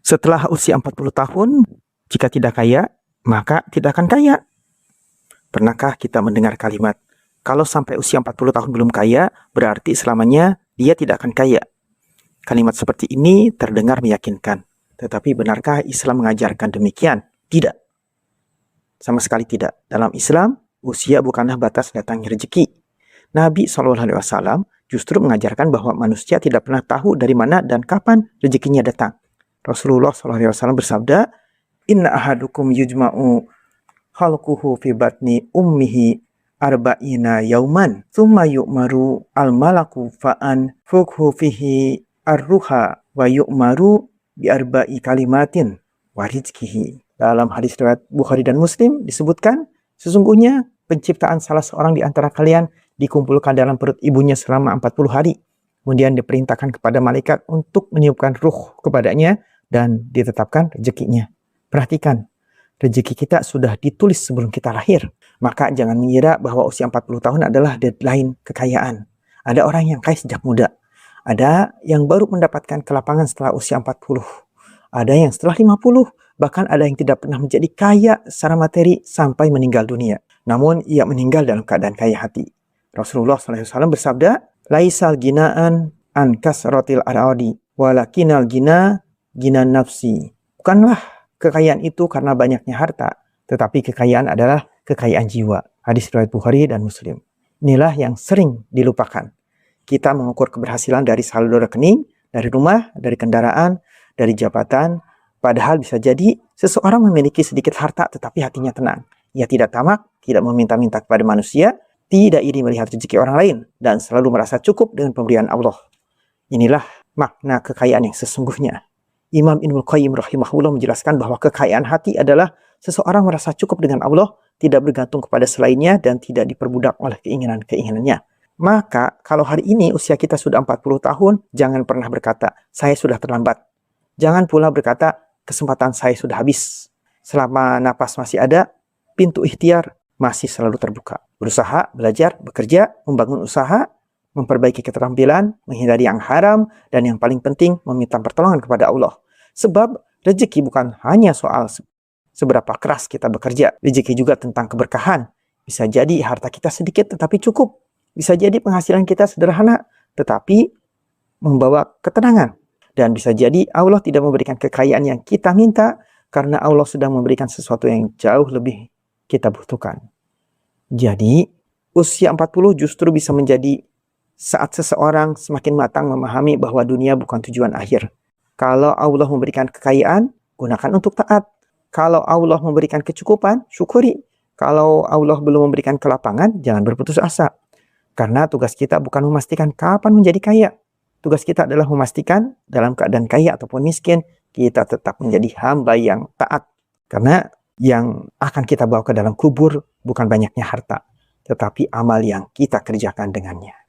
Setelah usia 40 tahun, jika tidak kaya, maka tidak akan kaya. Pernahkah kita mendengar kalimat, kalau sampai usia 40 tahun belum kaya, berarti selamanya dia tidak akan kaya? Kalimat seperti ini terdengar meyakinkan. Tetapi benarkah Islam mengajarkan demikian? Tidak. Sama sekali tidak. Dalam Islam, usia bukanlah batas datangnya rezeki. Nabi SAW justru mengajarkan bahwa manusia tidak pernah tahu dari mana dan kapan rezekinya datang. Rasulullah SAW bersabda, Inna ahadukum yujma'u khalquhu fi batni ummihi arba'ina yauman thumma yu'maru al-malaku fa'an fukhu fihi ar-ruha wa yu'maru bi arba'i kalimatin wa rizkihi. Dalam hadis riwayat Bukhari dan Muslim disebutkan, sesungguhnya penciptaan salah seorang di antara kalian dikumpulkan dalam perut ibunya selama 40 hari. Kemudian diperintahkan kepada malaikat untuk meniupkan ruh kepadanya dan ditetapkan rezekinya. Perhatikan, rezeki kita sudah ditulis sebelum kita lahir. Maka jangan mengira bahwa usia 40 tahun adalah deadline kekayaan. Ada orang yang kaya sejak muda. Ada yang baru mendapatkan kelapangan setelah usia 40. Ada yang setelah 50. Bahkan ada yang tidak pernah menjadi kaya secara materi sampai meninggal dunia. Namun ia meninggal dalam keadaan kaya hati. Rasulullah SAW bersabda, Laisal ginaan an kasratil aradi, walakinal gina nafsi. Bukanlah kekayaan itu karena banyaknya harta, tetapi kekayaan adalah kekayaan jiwa. Hadis riwayat Bukhari dan Muslim. Inilah yang sering dilupakan. Kita mengukur keberhasilan dari saldo rekening, dari rumah, dari kendaraan, dari jabatan. Padahal bisa jadi seseorang memiliki sedikit harta tetapi hatinya tenang. Ia tidak tamak, tidak meminta-minta kepada manusia, tidak iri melihat rezeki orang lain, dan selalu merasa cukup dengan pemberian Allah. Inilah makna kekayaan yang sesungguhnya. Imam Ibnul Qayyim rahimahullah menjelaskan bahwa kekayaan hati adalah seseorang merasa cukup dengan Allah, tidak bergantung kepada selainnya, dan tidak diperbudak oleh keinginan-keinginannya. Maka kalau hari ini usia kita sudah 40 tahun, jangan pernah berkata, saya sudah terlambat. Jangan pula berkata, kesempatan saya sudah habis. Selama napas masih ada, pintu ikhtiar masih selalu terbuka. Berusaha, belajar, bekerja, membangun usaha, memperbaiki keterampilan, menghindari yang haram, dan yang paling penting, meminta pertolongan kepada Allah. Sebab rezeki bukan hanya soal seberapa keras kita bekerja. Rezeki juga tentang keberkahan. Bisa jadi harta kita sedikit tetapi cukup. Bisa jadi penghasilan kita sederhana tetapi membawa ketenangan. Dan bisa jadi Allah tidak memberikan kekayaan yang kita minta karena Allah sedang memberikan sesuatu yang jauh lebih kita butuhkan. Jadi, usia 40 justru bisa menjadi saat seseorang semakin matang memahami bahwa dunia bukan tujuan akhir. Kalau Allah memberikan kekayaan, gunakan untuk taat. Kalau Allah memberikan kecukupan, syukuri. Kalau Allah belum memberikan kelapangan, jangan berputus asa. Karena tugas kita bukan memastikan kapan menjadi kaya. Tugas kita adalah memastikan dalam keadaan kaya ataupun miskin, kita tetap menjadi hamba yang taat. Karena yang akan kita bawa ke dalam kubur bukan banyaknya harta, tetapi amal yang kita kerjakan dengannya.